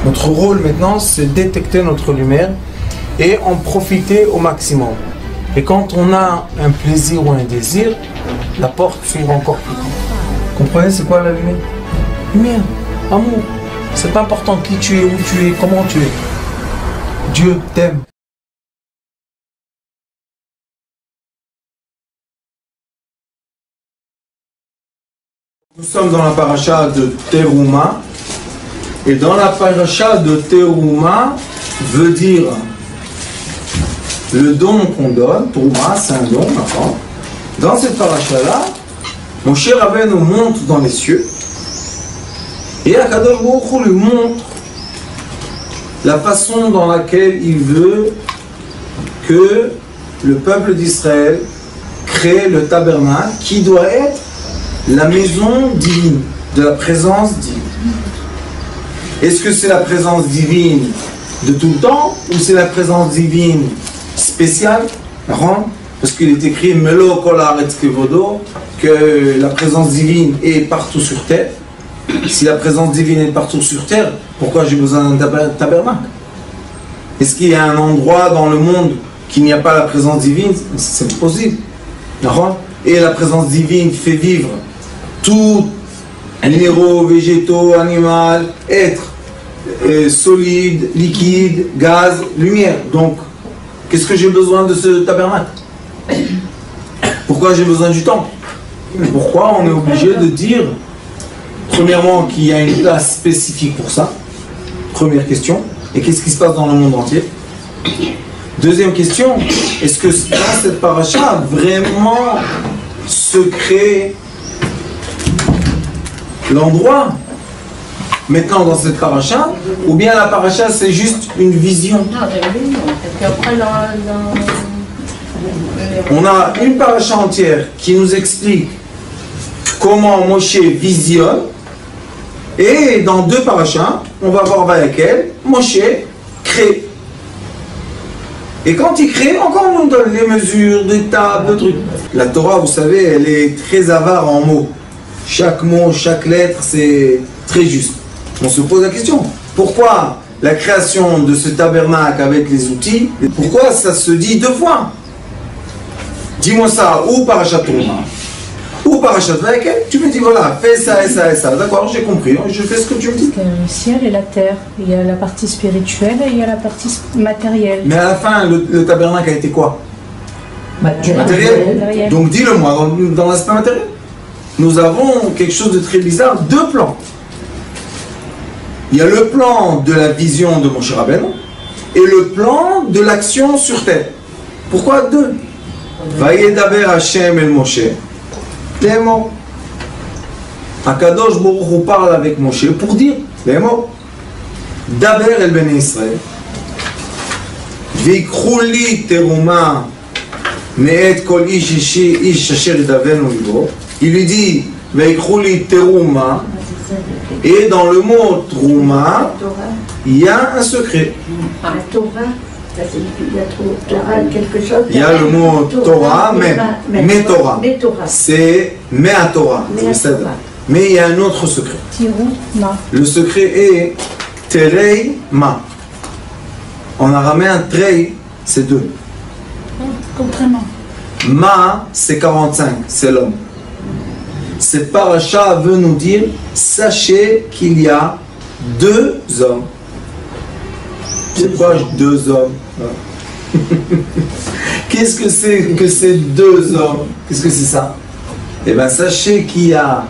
Notre rôle maintenant, c'est détecter notre lumière et en profiter au maximum. Et quand on a un plaisir ou un désir, la porte s'ouvre encore plus grand. Comprenez, c'est quoi la lumière? Lumière, amour. C'est pas important qui tu es, où tu es, comment tu es. Dieu t'aime. Nous sommes dans la paracha de Teruma. Et dans la paracha de Teruma, veut dire le don qu'on donne. Teruma, c'est un don, d'accord. Dans cette paracha-là, Moshe Rabbeinu nous monte dans les cieux. Et Akadosh Baruch Hu lui montre la façon dans laquelle il veut que le peuple d'Israël crée le tabernacle qui doit être la maison divine, de la présence divine. Est-ce que c'est la présence divine de tout le temps ou c'est la présence divine spéciale? Parce qu'il est écrit Melo Kol Haaretz Kevodo, que la présence divine est partout sur terre. Si la présence divine est partout sur terre, pourquoi j'ai besoin d'un tabernacle? Est-ce qu'il y a un endroit dans le monde qu'il n'y a pas la présence divine? C'est possible. Et la présence divine fait vivre tout minéraux, végétaux, animaux, êtres, solides, liquides, gaz, lumière. Donc, qu'est-ce que j'ai besoin de ce tabernacle? Pourquoi j'ai besoin du temple? Pourquoi on est obligé de dire, premièrement, qu'il y a une place spécifique pour ça? Première question. Et qu'est-ce qui se passe dans le monde entier? Deuxième question, est-ce que dans cette paracha, vraiment se crée l'endroit maintenant dans cette paracha, ou bien la paracha c'est juste une vision? On a une paracha entière qui nous explique comment Moshe visionne, et dans deux parachas, on va voir laquelle Moshe crée. Et quand il crée, encore on nous donne les mesures, des tables, des trucs. La Torah, vous savez, elle est très avare en mots. Chaque mot, chaque lettre, c'est très juste. On se pose la question, pourquoi la création de ce tabernacle avec les outils, pourquoi ça se dit deux fois? Dis-moi ça, ou parachat Teruma, ou parachat Vayekel, tu me dis voilà, fais ça et ça et ça. D'accord, j'ai compris, je fais ce que tu me dis. Le ciel et la terre, il y a la partie spirituelle et il y a la partie matérielle. Mais à la fin, le tabernacle a été quoi? Matériel. Donc dis-le-moi, dans l'aspect matériel. Nous avons quelque chose de très bizarre, deux plans. Il y a le plan de la vision de Moshe Rabbeinu et le plan de l'action sur terre. Pourquoi deux? Vayedaber Hashem el Moshe. Les mots. Akadosh Baruch Hu parle avec Moshe pour dire les mots. Daber el Bnei Israël. V'ikru li teruma me'et kol ish asher yidavenu libo. Il lui dit v'ikru li teruma. Et dans le mot Trouma, il y a un secret. Il y a le mot Torah, mais Torah. C'est Mea Torah. Mais il y a un autre secret. Le secret est Terei Ma. En araméen, Trei, c'est deux. Ma, c'est 45, c'est l'homme. Cette paracha veut nous dire, sachez qu'il y a deux hommes. C'est quoi deux hommes? Qu'est-ce que c'est que ces deux hommes? Qu'est-ce que c'est ça? Eh bien, sachez qu'il y a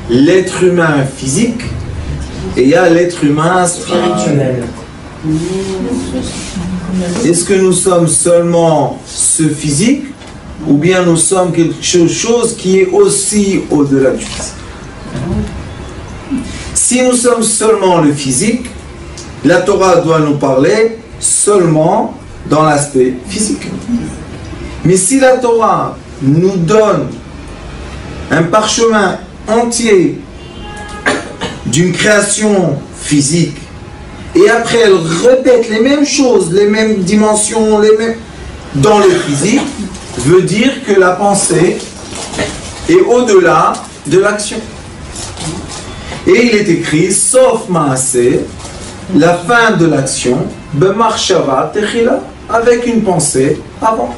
l'être humain physique et il y a l'être humain spirituel. Est-ce que nous sommes seulement ce physique ou bien nous sommes quelque chose qui est aussi au-delà du physique? Si nous sommes seulement le physique, la Torah doit nous parler seulement dans l'aspect physique. Mais si la Torah nous donne un parchemin entier d'une création physique, et après elle répète les mêmes choses, les mêmes dimensions, les mêmes dans le physique, veut dire que la pensée est au-delà de l'action. Et il est écrit, sauf Maaseh, La fin de l'action, b'marshava techila, avec une pensée avant.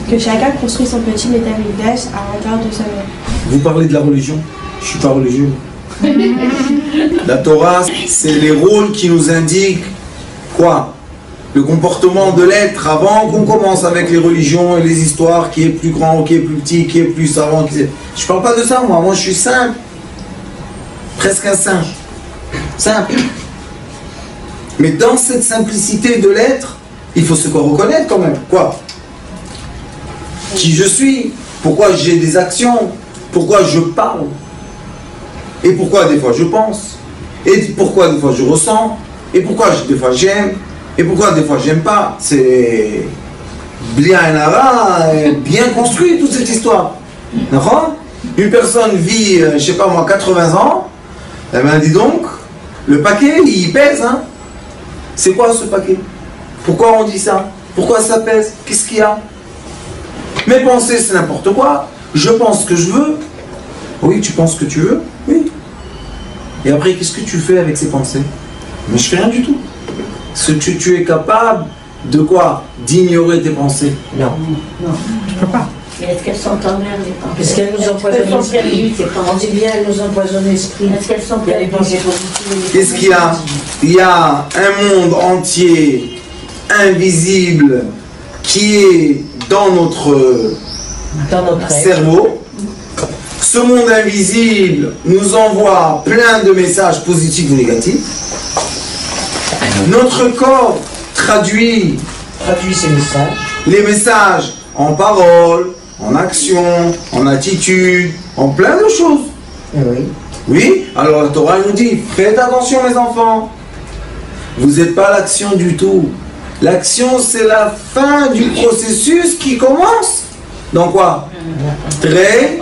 Que chacun construit son petit métamigdash à l'intérieur de sa maison. Vous parlez de la religion? Je suis pas religieux. La Torah, c'est les rôles qui nous indiquent quoi? Le comportement de l'être avant qu'on commence avec les religions et les histoires, qui est plus grand, qui est plus petit, qui est plus savant. Je parle pas de ça, moi je suis simple. Presque un singe. Simple. Mais dans cette simplicité de l'être, il faut se reconnaître quand même. Quoi? Qui je suis? Pourquoi j'ai des actions? Pourquoi je parle? Et pourquoi des fois je pense? Et pourquoi des fois je ressens? Et pourquoi des fois j'aime? Et pourquoi des fois j'aime pas? C'est bien bien construit toute cette histoire. D'accord? Une personne vit, je sais pas moi, 80 ans, eh bien dis donc, le paquet il pèse, hein? C'est quoi ce paquet? Pourquoi on dit ça? Pourquoi ça pèse? Qu'est-ce qu'il y a? Mes pensées c'est n'importe quoi. Je pense ce que je veux. Oui, tu penses ce que tu veux? Oui. Et après, qu'est-ce que tu fais avec ces pensées? Mais je fais rien du tout. Est-ce que tu es capable de quoi? D'ignorer tes pensées? Non. Non, je peux pas. Mais est-ce qu'elles sont en l'air, les pensées? Est-ce qu'elles nous empoisonnent l'esprit? On dit bien, elles nous empoisonnent l'esprit. Est-ce qu'elles sont Il y a les pensées positives? Qu'est-ce qu'il y a? Il y a un monde entier, invisible, qui est dans notre cerveau. Ce monde invisible nous envoie plein de messages positifs ou négatifs. Notre corps traduit ces messages. Les messages en paroles, en action, en attitude, en plein de choses. Oui. Oui, alors la Torah nous dit, faites attention mes enfants. Vous n'êtes pas l'action du tout. L'action c'est la fin du processus qui commence. Donc quoi? Très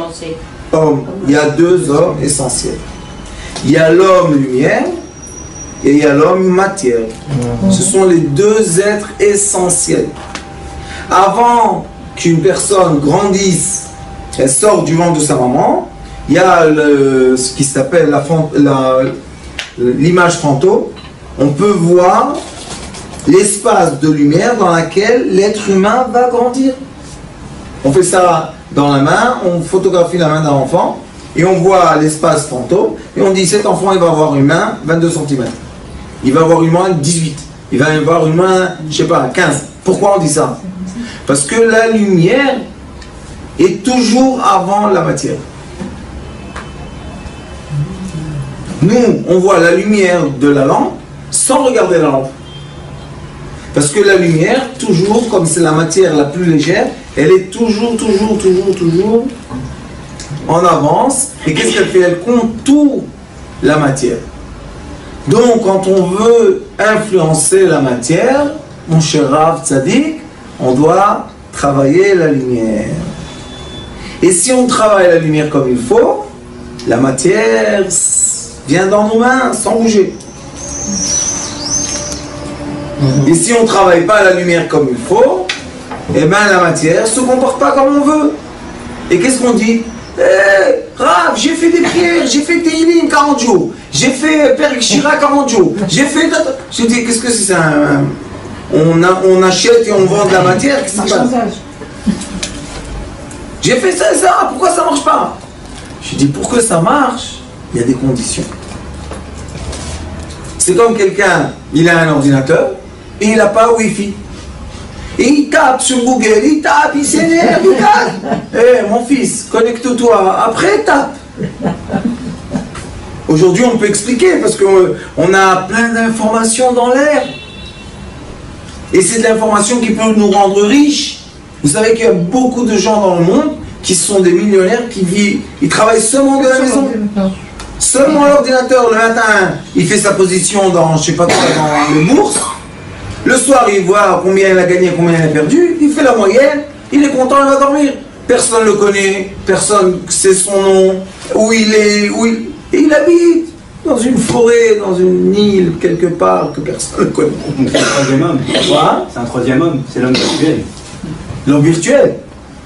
homme. Il y a deux hommes essentiels. Il y a l'homme lumière et il y a l'homme matière. Ce sont les deux êtres essentiels. Avant qu'une personne grandisse, elle sort du ventre de sa maman, il y a ce qui s'appelle l'image fantôme. On peut voir l'espace de lumière dans lequel l'être humain va grandir. On fait ça dans la main, on photographie la main d'un enfant et on voit l'espace fantôme et on dit cet enfant il va avoir une main 22 cm. Il va avoir une main 18. Il va avoir une main, je sais pas, 15. Pourquoi on dit ça? Parce que la lumière est toujours avant la matière. Nous, on voit la lumière de la lampe sans regarder la lampe. Parce que la lumière, toujours, comme c'est la matière la plus légère, elle est toujours en avance. Et qu'est-ce qu'elle fait? Elle contourne la matière. Donc, quand on veut influencer la matière, mon cher Rav Tzadik, on doit travailler la lumière. Et si on travaille la lumière comme il faut, la matière vient dans nos mains sans bouger. Et si on ne travaille pas la lumière comme il faut, eh bien la matière ne se comporte pas comme on veut. Et qu'est-ce qu'on dit? Rav, j'ai fait des prières, j'ai fait Teilim 40 jours, j'ai fait Perek Shira 40 jours, j'ai fait... Je dis, qu'est-ce que c'est ça? On achète et on vend de la matière, qu'est-ce qui se passe? J'ai fait ça et ça, pourquoi ça ne marche pas? Je dis, pour que ça marche, il y a des conditions. C'est comme quelqu'un, il a un ordinateur, et il n'a pas Wi-Fi. Et il tape sur Google, il tape, il s'énerve, il tape. Eh, mon fils, connecte-toi, après tape. Aujourd'hui, on peut expliquer, parce qu'on a plein d'informations dans l'air. Et c'est de l'information qui peut nous rendre riches. Vous savez qu'il y a beaucoup de gens dans le monde qui sont des millionnaires qui vivent, ils travaillent seulement de la maison. Seulement l'ordinateur, le matin, il fait sa position dans, je sais pas quoi, dans les bourses. Le soir, il voit combien il a gagné, combien il a perdu. Il fait la moyenne, il est content, il va dormir. Personne ne le connaît, personne ne sait son nom, où il est, et il habite dans une forêt, dans une île, quelque part, que personne ne connaît. C'est un troisième homme. Quoi? C'est un troisième homme, c'est l'homme virtuel. L'homme virtuel.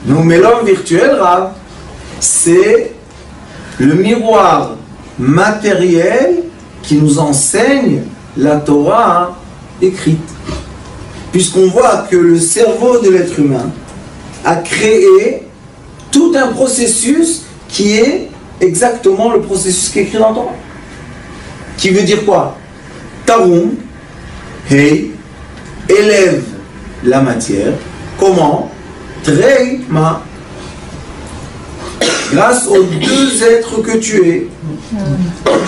Non, mais l'homme virtuel, Rav, c'est le miroir matériel qui nous enseigne la Torah écrite. Puisqu'on voit que le cerveau de l'être humain a créé tout un processus qui est exactement le processus qui est écrit dans la Torah. Qui veut dire quoi? Tarum, Hey, élève la matière. Comment? Trei ma. Grâce aux deux êtres que tu es.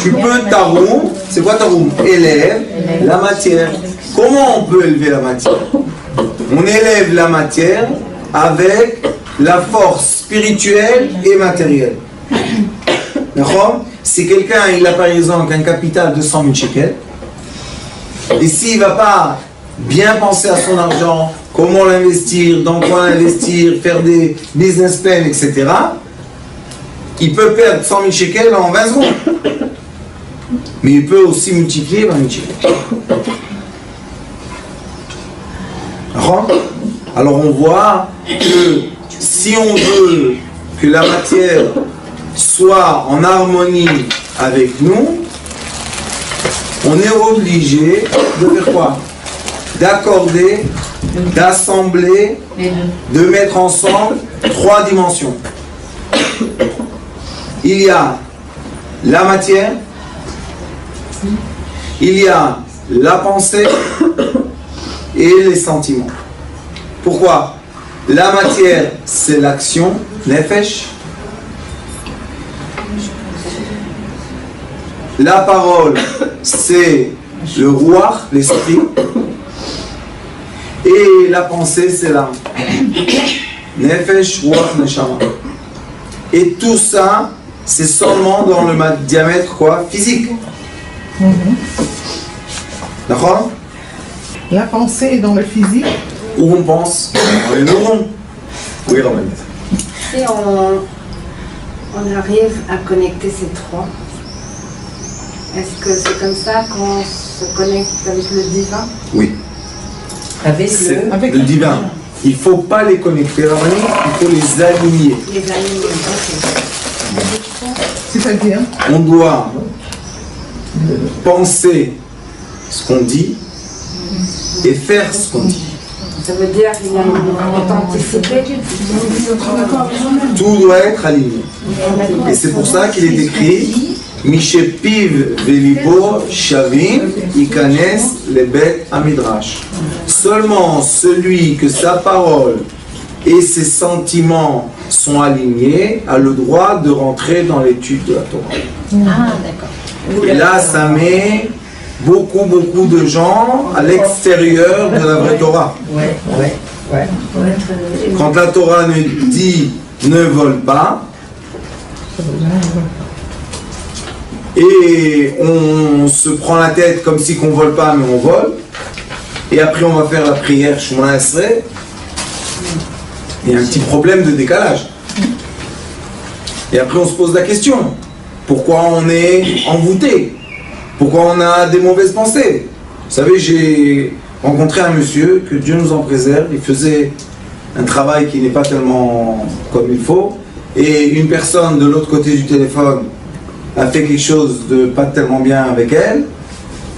Tu peux tarum, c'est quoi tarum? Élève la matière. Comment on peut élever la matière? On élève la matière avec la force spirituelle et matérielle. D'accord? Si quelqu'un il a par exemple un capital de 100 000 shekels, et s'il ne va pas bien penser à son argent, comment l'investir, dans quoi l'investir, faire des business plans, etc., il peut perdre 100 000 shekels en 20 secondes. Mais il peut aussi multiplier 20 000 shekels. Alors on voit que si on veut que la matière soit en harmonie avec nous, on est obligé de faire quoi? D'accorder, d'assembler, de mettre ensemble trois dimensions. Il y a la matière, il y a la pensée et les sentiments. Pourquoi? La matière, c'est l'action, nefesh. La parole, c'est le ruach, l'esprit. Et la pensée, c'est l'âme. Nefesh, ruach, neshama. Et tout ça, c'est seulement dans le diamètre quoi? Physique. D'accord? La pensée est dans le physique. Où on pense? Dans les neurones. Oui, Romain. Si on arrive à connecter ces trois, est-ce que c'est comme ça qu'on se connecte avec le divin? Oui. Avec le divin. Il ne faut pas les connecter, il faut les aligner. Les aligner, ok. C'est-à-dire? On doit penser ce qu'on dit et faire ce qu'on dit. Ça veut dire qu'il y a une authenticité. Tout doit être aligné. Et c'est pour ça qu'il est écrit Mishepiv velibo shavim ikanes lebet amidrash. Seulement celui que sa parole et ses sentiments sont alignés a le droit de rentrer dans l'étude de la Torah. Ah, d'accord. Et là, ça met beaucoup de gens à l'extérieur de la vraie Torah. Quand la Torah nous dit ne vole pas, et on se prend la tête comme si qu'on vole pas, mais on vole, et après on va faire la prière Shemona Esrei, il y a un petit problème de décalage. Et après on se pose la question, pourquoi on est envoûté? Pourquoi on a des mauvaises pensées? Vous savez, j'ai rencontré un monsieur, que Dieu nous en préserve, il faisait un travail qui n'est pas tellement comme il faut, et une personne de l'autre côté du téléphone a fait quelque chose de pas tellement bien avec elle,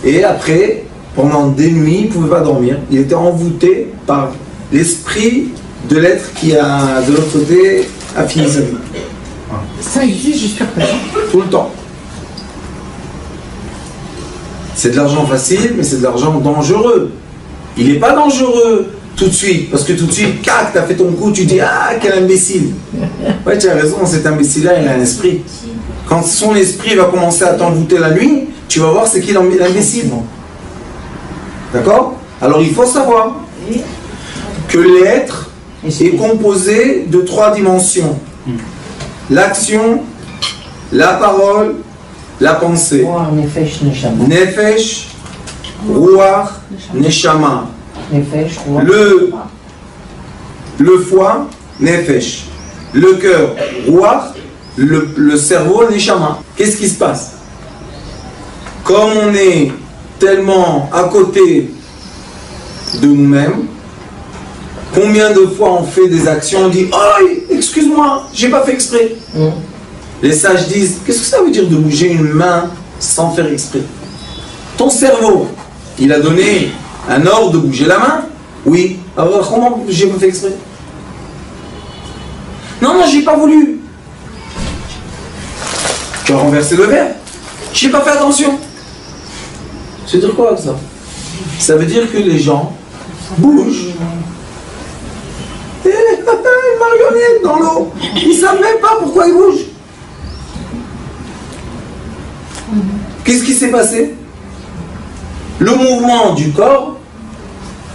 et après, pendant des nuits, il ne pouvait pas dormir. Il était envoûté par l'esprit de l'être qui a, de l'autre côté, a fini sa vie. Ça existe jusqu'à présent. Tout le temps. C'est de l'argent facile, mais c'est de l'argent dangereux. Il n'est pas dangereux tout de suite, parce que tout de suite, cac, t'as fait ton coup, tu dis, ah, quel imbécile. Ouais, tu as raison, cet imbécile-là, il a un esprit. Quand son esprit va commencer à t'envoûter la nuit, tu vas voir c'est qui l'imbécile. D'accord? Alors il faut savoir que l'être est composé de trois dimensions. L'action, la parole, la pensée. Nefesh, Ruach, Neshama. Le foie, Nefesh. Le cœur, Ruach. Le cerveau, Neshama. Qu'est-ce qui se passe? Comme on est tellement à côté de nous-mêmes, combien de fois on fait des actions, on dit « Oh, excuse-moi, j'ai pas fait exprès. » Les sages disent « Qu'est-ce que ça veut dire de bouger une main sans faire exprès ?» Ton cerveau, il a donné un ordre de bouger la main? Oui. Alors comment j'ai pas fait exprès? Non, non, j'ai pas voulu. Tu as renversé le verre. J'ai pas fait attention. Ça veut dire quoi ça? Ça veut dire que les gens bougent. Et une marionnette dans l'eau. Ils ne savent même pas pourquoi ils bougent. Qu'est-ce qui s'est passé? Le mouvement du corps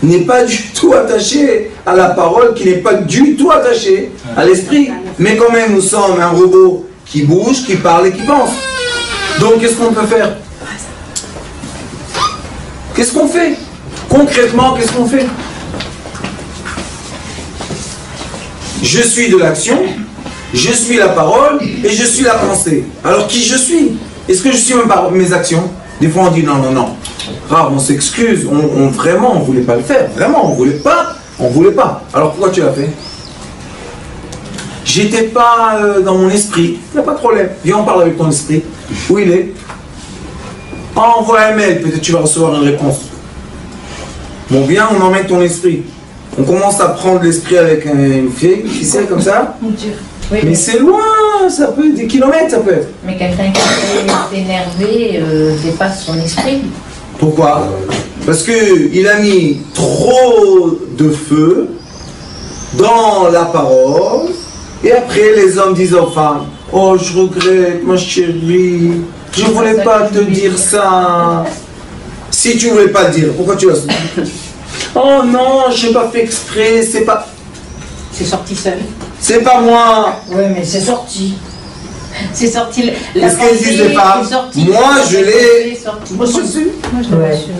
n'est pas du tout attaché à la parole, qui n'est pas du tout attaché à l'esprit. Mais quand même, nous sommes un robot qui bouge, qui parle et qui pense. Donc, qu'est-ce qu'on peut faire? Qu'est-ce qu'on fait? Concrètement, qu'est-ce qu'on fait? Je suis de l'action, je suis la parole et je suis la pensée. Alors qui je suis? Est-ce que je suis même par mes actions? Des fois on dit non, non, non. Rare, on s'excuse, vraiment on ne voulait pas le faire. Vraiment, on ne voulait pas. Alors pourquoi tu l'as fait? J'étais pas dans mon esprit. Il n'y a pas de problème. Viens, on parle avec ton esprit. Où il est? Envoie un mail, peut-être tu vas recevoir une réponse. Bon, viens, on emmène ton esprit. On commence à prendre l'esprit avec une ficelle comme ça. Oui, mais c'est loin, ça peut être des kilomètres, ça peut être. Mais quelqu'un qui est énervé dépasse son esprit. Pourquoi? Parce qu'il a mis trop de feu dans la parole, et après les hommes disent aux femmes, oh je regrette ma chérie, je voulais pas te dire ça. Si tu voulais pas le dire, pourquoi tu l'as dit? Oh non, j'ai pas fait exprès, c'est pas... C'est sorti seul. C'est pas moi. Oui, mais c'est sorti. C'est sorti. Qu'est-ce qu'elles disent les femmes? Moi, je l'ai reçu. Moi, je l'ai reçu.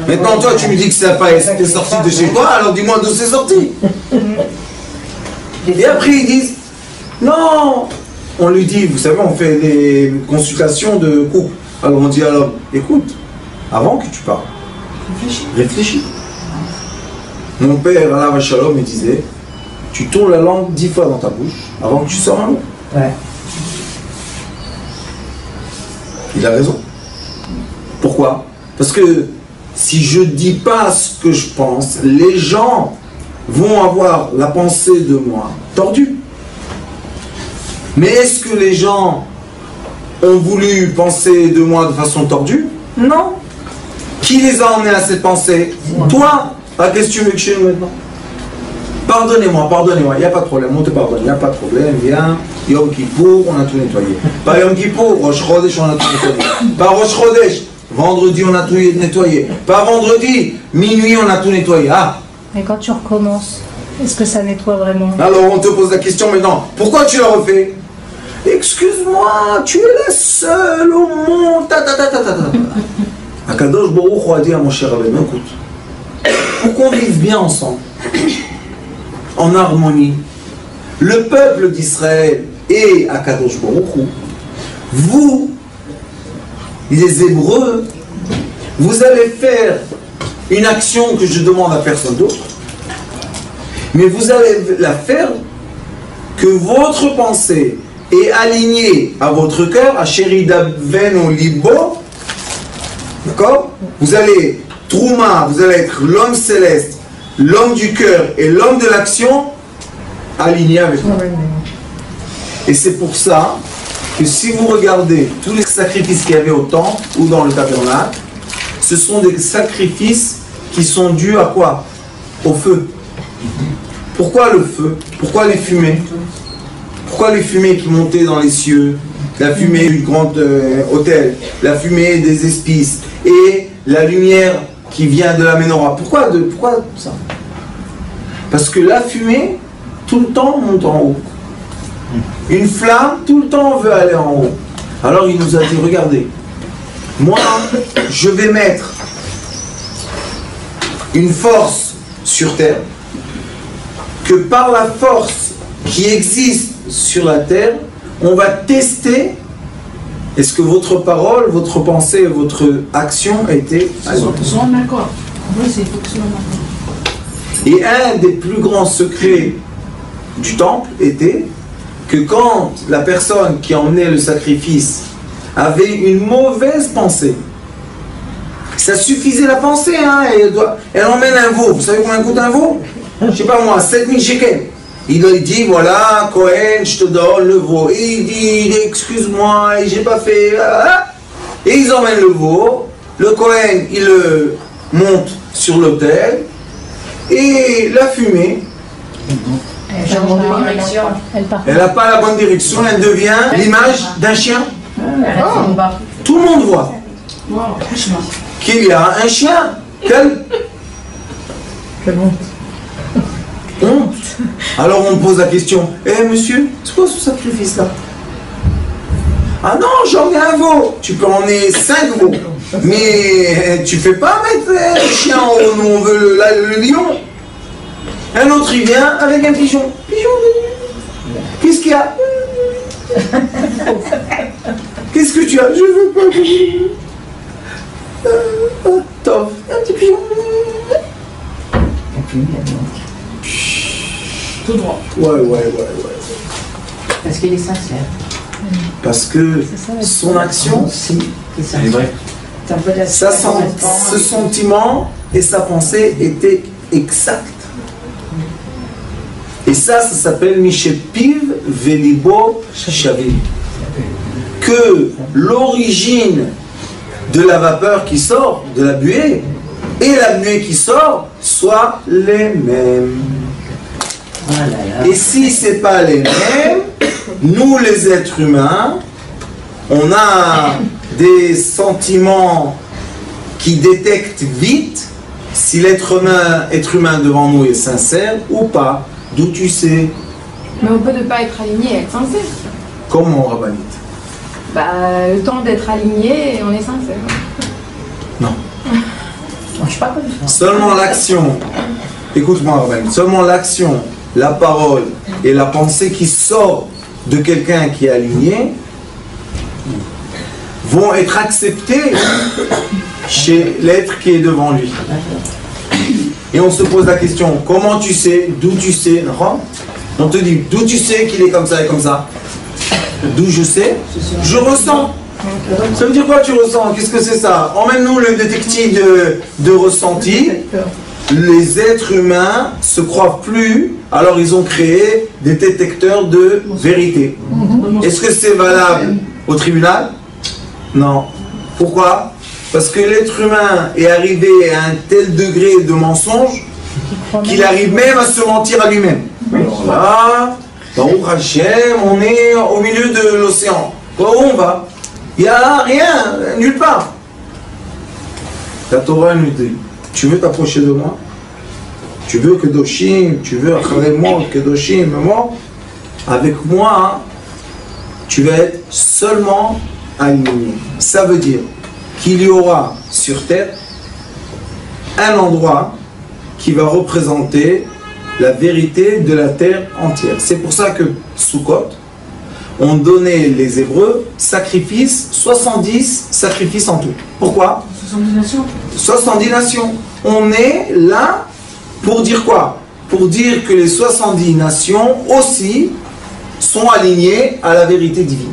Maintenant, toi, tu me dis que ça n'a pas été sorti de chez toi, alors dis-moi d'où c'est sorti. Et après, ils disent, non. On lui dit, vous savez, on fait des consultations de couple. Alors on dit à l'homme, écoute, avant que tu parles, réfléchis. Mon père, Allah Shalom, me disait, tu tournes la langue 10 fois dans ta bouche avant que tu sors un mot. Ouais. Il a raison. Pourquoi? Parce que si je ne dis pas ce que je pense, les gens vont avoir la pensée de moi tordue. Mais est-ce que les gens ont voulu penser de moi de façon tordue? Non. Qui les a emmenés à cette pensée? Toi. Ah, qu'est-ce que tu veux que je fasse maintenant? Pardonnez-moi, il n'y a pas de problème, on te pardonne, il n'y a pas de problème, viens, Yom Kippour, on a tout nettoyé. Pas Yom Kippour, Rosh Chodesh, on a tout nettoyé. Pas Rosh Chodesh, vendredi, on a tout nettoyé. Pas vendredi, minuit, on a tout nettoyé. Ah. Et quand tu recommences, est-ce que ça nettoie vraiment? Alors on te pose la question maintenant, pourquoi tu l'as refait? Excuse-moi, tu es la seule au monde, Akadosh Baruch Hu a dit à mon cher Rabbeinu, écoute, pour qu'on vive bien ensemble, en harmonie, le peuple d'Israël et Akadosh Baruch Hu, vous, les Hébreux, vous allez faire une action que je demande à personne d'autre, mais vous allez la faire que votre pensée est alignée à votre cœur, à Sheridaven ou Libo, d'accord? Vous allez Trouma, vous allez être l'homme céleste, l'homme du cœur et l'homme de l'action alignés avec moi. Et c'est pour ça que si vous regardez tous les sacrifices qu'il y avait au temple ou dans le tabernacle, ce sont des sacrifices qui sont dus à quoi? Au feu. Pourquoi le feu? Pourquoi les fumées? Pourquoi les fumées qui montaient dans les cieux? La fumée du grand hôtel, la fumée des épices et la lumière qui vient de la menorah. Pourquoi ça? Parce que la fumée, tout le temps, monte en haut. Une flamme, tout le temps, veut aller en haut. Alors il nous a dit, regardez, moi, je vais mettre une force sur terre, que par la force qui existe sur la terre, on va tester est-ce que votre parole, votre pensée, votre action a été en accord. Oui, c'est Et un des plus grands secrets du temple était que quand la personne qui emmenait le sacrifice avait une mauvaise pensée, Ça suffisait la pensée, hein. Elle emmène un veau. Vous savez combien coûte un veau? Je sais pas moi, 7000 shekels. Il dit, voilà, Cohen, je te donne le veau. Et il dit, excuse-moi, j'ai pas fait... Et ils emmènent le veau. Le Cohen, il le monte sur l'autel. Et la fumée, elle n'a pas la bonne direction, elle devient l'image d'un chien. Tout le monde voit qu'il y a un chien. Quelle honte. Alors on pose la question, monsieur, c'est quoi ce sacrifice-là? Ah non, j'en ai un veau. Tu peux emmener 5 veaux. Mais tu fais pas mettre le chien en haut, nous on veut le lion. Un autre il vient avec un pigeon. Qu'est-ce qu'il y a? Qu'est-ce que tu as? Je veux pas. Attends, un petit pigeon. Tout droit. Ouais. Parce qu'il est sincère. Parce que son action, C'est C'est vrai. ce sentiment et sa pensée étaient exacts. Et ça s'appelle Mishepiv Velibo Shavim. Que l'origine de la vapeur qui sort, de la buée, et la buée qui sort, soient les mêmes. Et si ce n'est pas les mêmes, nous les êtres humains, on a des sentiments qui détectent vite si l'être humain devant nous est sincère ou pas. D'où tu sais? Mais on peut ne pas être aligné et être sincère. Comment, Rabbanit? Le temps d'être aligné, on est sincère. Non. Je suis pas comme ça. Seulement l'action, écoute-moi, Rabbanit, seulement l'action, la parole et la pensée qui sort de quelqu'un qui est aligné vont être acceptées chez l'être qui est devant lui. Et on se pose la question, comment tu sais, d'où tu sais, non? On te dit, d'où tu sais qu'il est comme ça et comme ça? D'où je sais? Je ressens. Ça veut dire quoi tu ressens? Qu'est-ce que c'est ça? Emmène-nous le détective de ressenti. Les êtres humains se croient plus, alors ils ont créé des détecteurs de vérité. Est-ce que c'est valable au tribunal? Non. Pourquoi? Parce que l'être humain est arrivé à un tel degré de mensonge qu'il arrive même à se mentir à lui-même. Alors là, Baruch Hashem, on est au milieu de l'océan. Où on va? Il n'y a rien, nulle part. La Torah nous dit, tu veux t'approcher de moi? Tu veux que Doshim, tu veux Acharemot, que Doshim, moi? Avec moi, tu vas être seulement aligné. Ça veut dire qu'il y aura sur terre un endroit qui va représenter la vérité de la terre entière. C'est pour ça que Sukkot, on donnait les Hébreux 70 sacrifices en tout. Pourquoi? 70 nations. 70 nations. On est là pour dire quoi? Pour dire que les 70 nations aussi sont alignées à la vérité divine.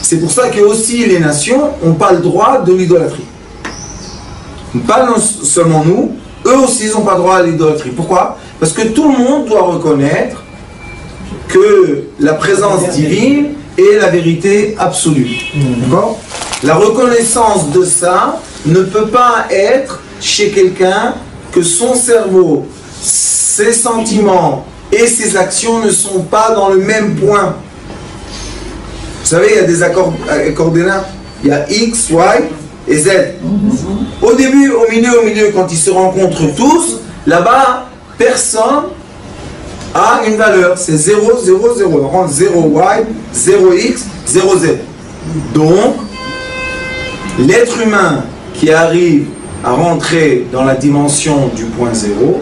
C'est pour ça que aussi les nations n'ont pas le droit de l'idolâtrie. Pas seulement nous, eux aussi ils n'ont pas le droit à l'idolâtrie. Pourquoi? Parce que tout le monde doit reconnaître que la présence divine est la vérité absolue. D'accord? La reconnaissance de ça ne peut pas être chez quelqu'un que son cerveau, ses sentiments et ses actions ne sont pas dans le même point. Vous savez, il y a des coordonnées, il y a X, Y et Z. Au début, au milieu, quand ils se rencontrent tous, là-bas, personne a une valeur. C'est 0, 0, 0. On rend 0 Y, 0 X, 0 Z. Donc, l'être humain qui arrive à rentrer dans la dimension du point 0,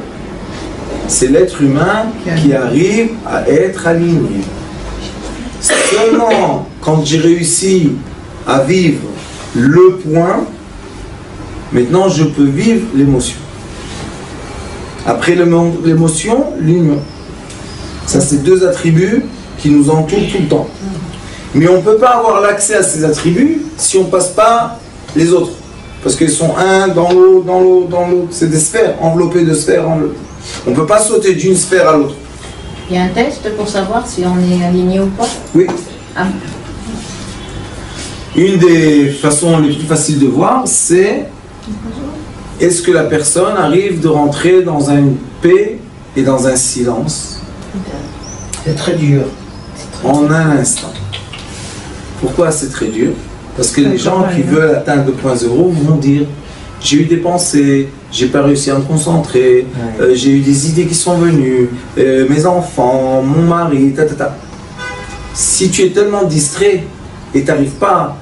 c'est l'être humain qui arrive à être aligné. Seulement quand j'ai réussi à vivre le point, maintenant je peux vivre l'émotion. Après l'émotion, l'union. Ça, c'est deux attributs qui nous entourent tout le temps. Mais on ne peut pas avoir l'accès à ces attributs si on ne passe pas les autres. Parce qu'ils sont un dans l'autre, dans l'autre, dans l'autre. C'est des sphères, enveloppées de sphères. On ne peut pas sauter d'une sphère à l'autre. Il y a un test pour savoir si on est aligné ou pas? Oui. Ah. Une des façons les plus faciles de voir, c'est est-ce que la personne arrive de rentrer dans une paix et dans un silence C'est très dur. en un instant. Pourquoi c'est très dur? Parce que les gens qui veulent atteindre le point zéro vont dire j'ai eu des pensées, j'ai pas réussi à me concentrer, j'ai eu des idées qui sont venues, mes enfants, mon mari, ta. Si tu es tellement distrait et tu n'arrives pas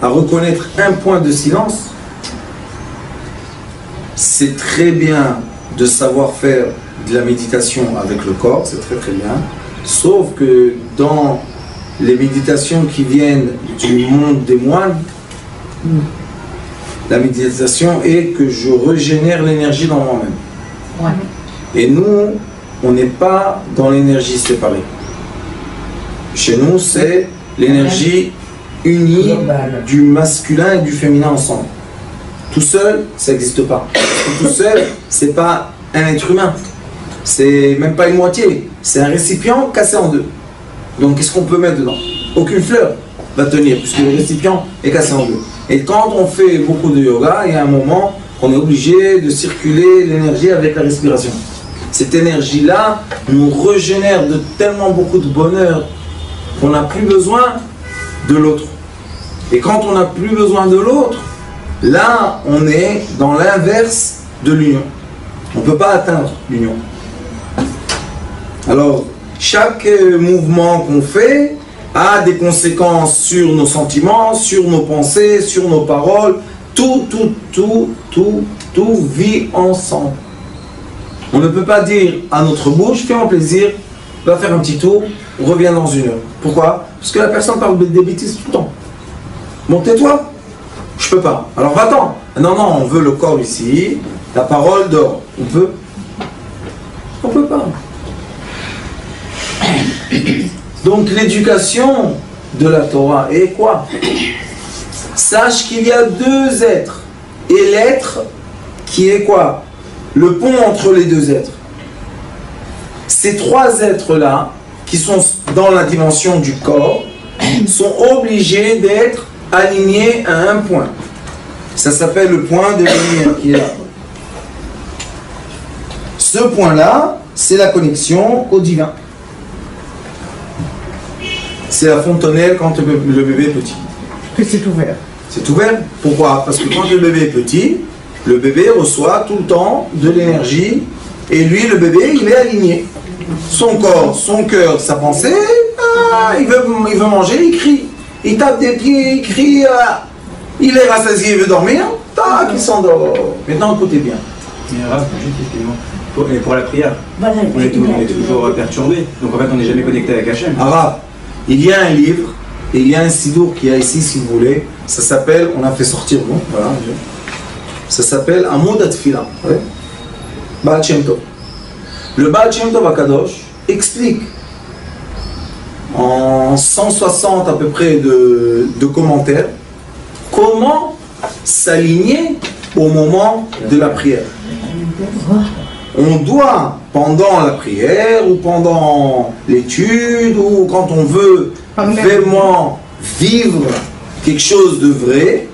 à reconnaître un point de silence, c'est très bien de savoir faire de la méditation avec le corps, c'est très très bien, sauf que dans les méditations qui viennent du monde des moines, la méditation est que je régénère l'énergie dans moi-même. Ouais. Et nous, on n'est pas dans l'énergie séparée. Chez nous, c'est l'énergie unie du masculin et du féminin ensemble. Tout seul, ça n'existe pas. Tout seul, c'est pas un être humain. C'est même pas une moitié. C'est un récipient cassé en deux. Donc, qu'est-ce qu'on peut mettre dedans? Aucune fleur va tenir, puisque le récipient est cassé en deux. Et quand on fait beaucoup de yoga, il y a un moment qu'on est obligé de circuler l'énergie avec la respiration. Cette énergie-là nous régénère de tellement beaucoup de bonheur qu'on n'a plus besoin de l'autre. Et quand on n'a plus besoin de l'autre, là, on est dans l'inverse de l'union. On ne peut pas atteindre l'union. Alors, chaque mouvement qu'on fait a des conséquences sur nos sentiments, sur nos pensées, sur nos paroles. Tout vit ensemble. On ne peut pas dire à notre bouche, fais-moi plaisir, va faire un petit tour, reviens dans une heure. Pourquoi? Parce que la personne parle des bêtises tout le temps. Bon, tais-toi. Je peux pas. Alors va-t'en. Non, on veut le corps ici, la parole dort. On peut? On peut pas. Donc l'éducation de la Torah est quoi? Sache qu'il y a deux êtres. Et l'être qui est quoi? Le pont entre les deux êtres. Ces trois êtres-là, qui sont dans la dimension du corps, sont obligés d'être alignés à un point. Ça s'appelle le point de lumière qui est là. Ce point-là, c'est la connexion au divin. C'est la fontanelle quand le bébé est petit. Que c'est ouvert. C'est ouvert. Pourquoi? Parce que quand le bébé est petit, le bébé reçoit tout le temps de l'énergie et lui, le bébé, il est aligné. Son corps, son cœur, sa pensée, il veut manger, il crie. Il tape des pieds, il crie, il est rassasié, il veut dormir, tac, il s'endort. Maintenant, écoutez bien. Pour la prière, Voilà, on est toujours perturbé, donc en fait on n'est jamais connecté avec Hachem. Arabe, il y a un livre, et il y a un sidour qui est ici si vous voulez, ça s'appelle, on a fait sortir, bon, voilà, ça s'appelle Amoud Atfila, Baal Shem Tov. Le Baal Shem Tov Akadosh explique en 160 à peu près de commentaires comment s'aligner au moment de la prière. On doit, pendant la prière ou pendant l'étude ou quand on veut vraiment vivre quelque chose de vrai,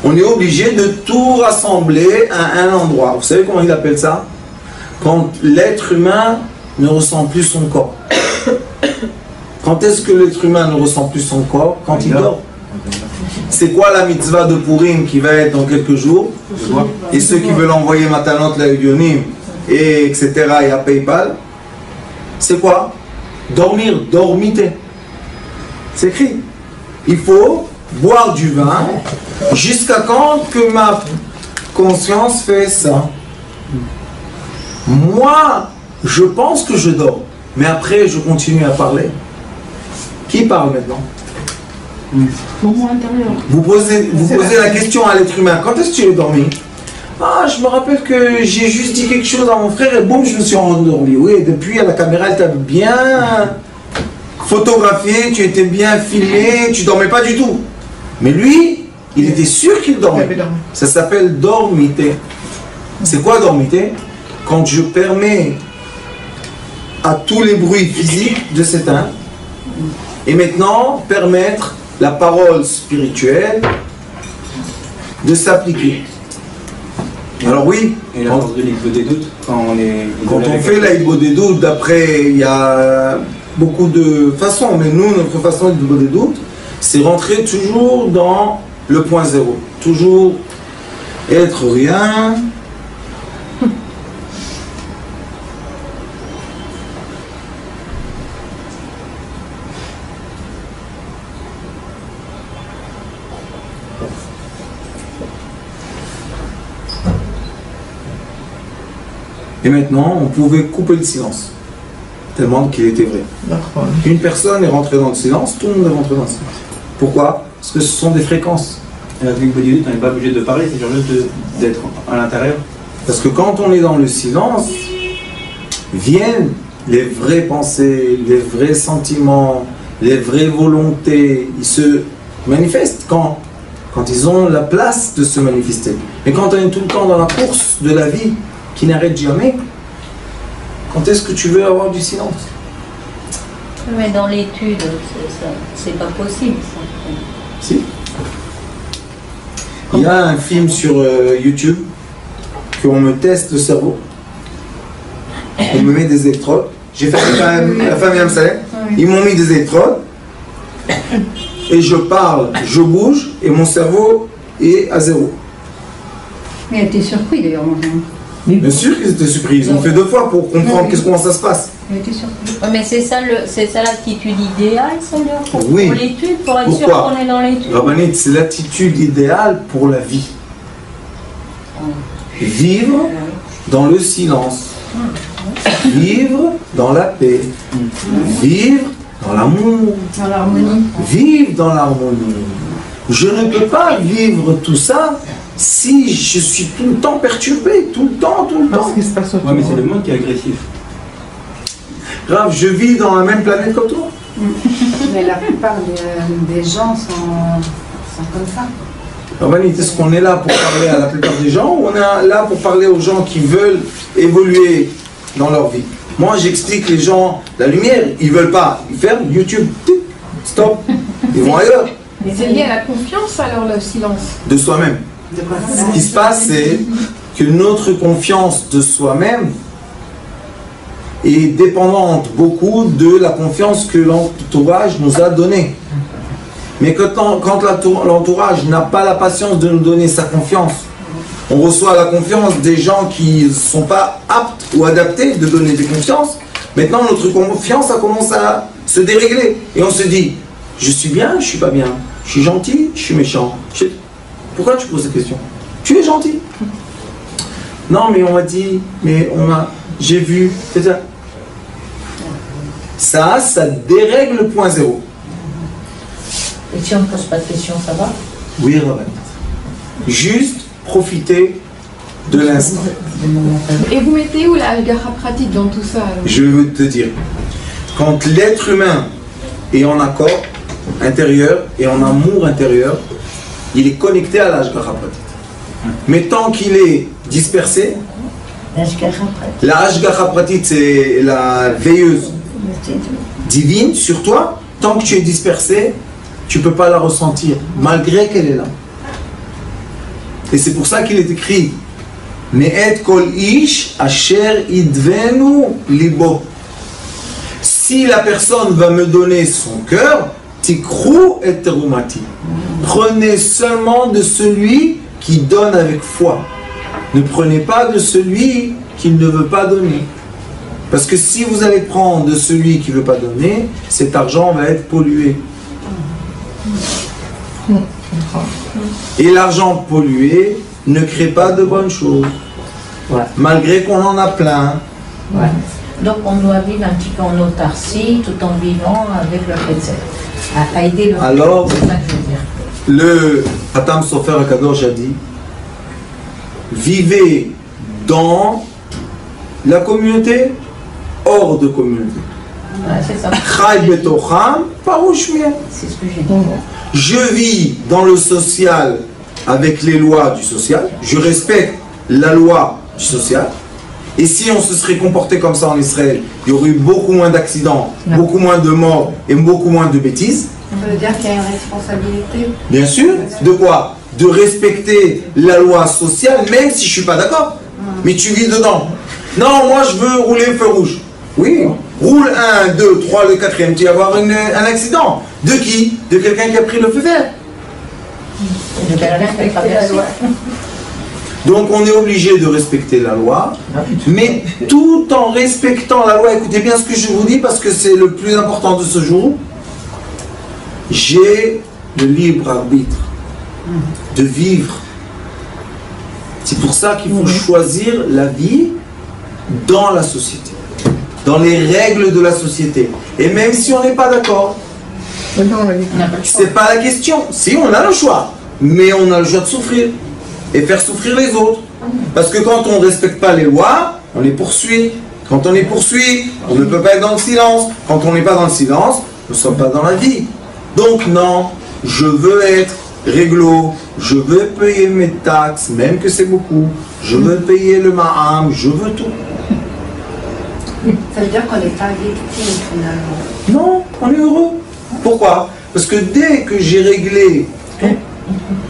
on est obligé de tout rassembler à un endroit. Vous savez comment il appelle ça? Quand l'être humain ne ressent plus son corps. Quand est-ce que l'être humain ne ressent plus son corps? Quand il dort. C'est quoi la mitzvah de Purim qui va être dans quelques jours? Et ceux qui veulent envoyer Matanot la Udionim et etc. et à PayPal, c'est quoi? Dormir, dormiter. C'est écrit. Il faut boire du vin jusqu'à quand que ma conscience fait ça. Moi, je pense que je dors, mais après je continue à parler. Qui parle maintenant? Moment intérieur. Vous posez la question à l'être humain, quand est-ce que tu es dormi? Ah, je me rappelle que j'ai juste dit quelque chose à mon frère et boum, je me suis endormi. Oui, et depuis, la caméra, elle t'a bien photographié, tu étais bien filmé, tu dormais pas du tout. Mais lui, Il était sûr qu'il dormait. Ça s'appelle dormité. C'est quoi dormité? Quand je permets à tous les bruits physiques de s'éteindre et maintenant permettre la parole spirituelle de s'appliquer. Alors oui, Et la force de l'Hibbo des doutes, quand on fait la Hibbo des doutes, d'après, il y a beaucoup de façons, mais nous, notre façon de Hibbo des doutes, c'est rentrer toujours dans le point zéro. Toujours être rien. Et maintenant, on pouvait couper le silence, tellement qu'il était vrai. Une personne est rentrée dans le silence, tout le monde est rentré dans le silence. Pourquoi? Parce que ce sont des fréquences. Et avec l'Hibbo des doutes, on n'est pas obligé de parler, c'est juste d'être à l'intérieur. Parce que quand on est dans le silence, viennent les vraies pensées, les vrais sentiments, les vraies volontés. Ils se manifestent quand ils ont la place de se manifester. Mais quand on est tout le temps dans la course de la vie, qui n'arrête jamais, quand est-ce que tu veux avoir du silence? Mais dans l'étude, c'est pas possible. Ça. Si. Il y a un film sur YouTube qu'on me teste le cerveau. On me met des électrodes. J'ai fait la famille Amsalem. Ils m'ont mis des électrodes. Et je parle, je bouge, et mon cerveau est à zéro. Mais elle était surpris d'ailleurs, moi. Bien sûr qu'ils étaient surpris. Ils ont fait 2 fois pour comprendre comment ça se passe. Elle était surpris. Ouais, mais c'est ça l'attitude idéale, ça, pour l'étude, pour être sûr Pourquoi? qu'on est dans l'étude. Rabbanit, c'est l'attitude idéale pour la vie. Vivre dans le silence. Vivre dans la paix. Vivre dans l'amour. Dans l'harmonie. Vivre dans l'harmonie. Je ne peux pas vivre tout ça si je suis tout le temps perturbé, tout le temps. Parce qu'il se passe autre Ouais, mais c'est le monde qui est agressif. Grave, je vis dans la même planète comme toi. Mais la plupart des gens sont comme ça. Rabbanit, est-ce qu'on est là pour parler à la plupart des gens ou on est là pour parler aux gens qui veulent évoluer dans leur vie? Moi, j'explique les gens la lumière, ils veulent pas. Ils ferment YouTube, stop, ils vont ailleurs. Mais c'est lié à la confiance alors, le silence. De soi-même. Ce qui se passe, c'est que notre confiance de soi-même est dépendante beaucoup de la confiance que l'entourage nous a donnée. Mais quand l'entourage n'a pas la patience de nous donner sa confiance, on reçoit la confiance des gens qui ne sont pas aptes ou adaptés de donner des confiances. Maintenant, notre confiance, ça commence à se dérégler. Et on se dit, je suis bien, je suis pas bien. Je suis gentil, je suis méchant. Pourquoi tu poses cette question? Tu es gentil. Non, mais on m'a dit, j'ai vu, c'est ça. Ça dérègle le point zéro. Et si on ne pose pas de questions, ça va? Oui, Rabbanit. Juste profiter de l'instant. Et vous mettez où la gara pratique dans tout ça alors? Je veux te dire, quand l'être humain est en accord intérieur et en amour intérieur, il est connecté à l'Ashgacha Pratit. Mais tant qu'il est dispersé, la Ashgacha Pratit, c'est la veilleuse divine sur toi. Tant que tu es dispersé, tu ne peux pas la ressentir, malgré qu'elle est là. Et c'est pour ça qu'il est écrit Me'et kol ish asher idvenu libo. Si la personne va me donner son cœur, tikrou et terumati. Prenez seulement de celui qui donne avec foi. Ne prenez pas de celui qui ne veut pas donner. Parce que si vous allez prendre de celui qui ne veut pas donner, cet argent va être pollué. Et l'argent pollué ne crée pas de bonnes choses. Ouais. Malgré qu'on en a plein. Ouais. Donc on doit vivre un petit peu en autarcie tout en vivant avec le Ketzel. À aider le. Alors, le Hatam Sofer Akadosh a dit vivez dans la communauté, hors de communauté. Ouais, c'est ça. Chai betocham, parouch mien. C'est ce que j'ai dit. Je vis dans le social avec les lois du social. Je respecte la loi du social. Et si on se serait comporté comme ça en Israël, il y aurait eu beaucoup moins d'accidents, beaucoup moins de morts et beaucoup moins de bêtises. Ça veut dire qu'il y a une responsabilité. Bien sûr. De quoi? De respecter la loi sociale, même si je ne suis pas d'accord. Mais tu vis dedans. Non, moi je veux rouler feu rouge. Oui, roule 1, 2, 3, le 4e, tu vas avoir un accident. De qui? De quelqu'un qui a pris le feu vert. De quelqu'un qui a traversé. Donc on est obligé de respecter la loi, mais tout en respectant la loi. Écoutez bien ce que je vous dis parce que c'est le plus important de ce jour. J'ai le libre arbitre de vivre. C'est pour ça qu'il faut choisir la vie dans la société, dans les règles de la société. Et même si on n'est pas d'accord, c'est pas la question. Si, on a le choix, mais on a le choix de souffrir et faire souffrir les autres. Parce que quand on ne respecte pas les lois, on les poursuit. Quand on les poursuit, on ne peut pas être dans le silence. Quand on n'est pas dans le silence, nous ne sommes pas dans la vie. Donc non, je veux être réglo, je veux payer mes taxes, même que c'est beaucoup. Je veux payer le ma'am, je veux tout. Ça veut dire qu'on n'est pas victime finalement. Non, on est heureux. Pourquoi? Parce que dès que j'ai réglé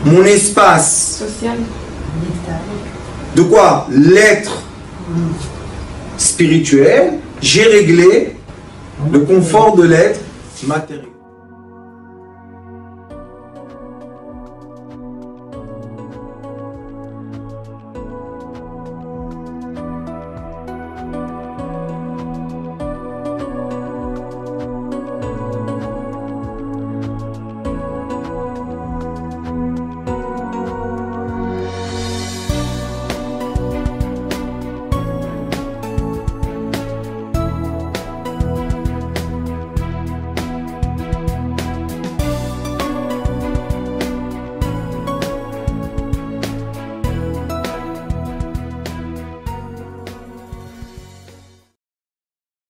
mon espace Social. de quoi? L'être spirituel, j'ai réglé le confort de l'être matériel.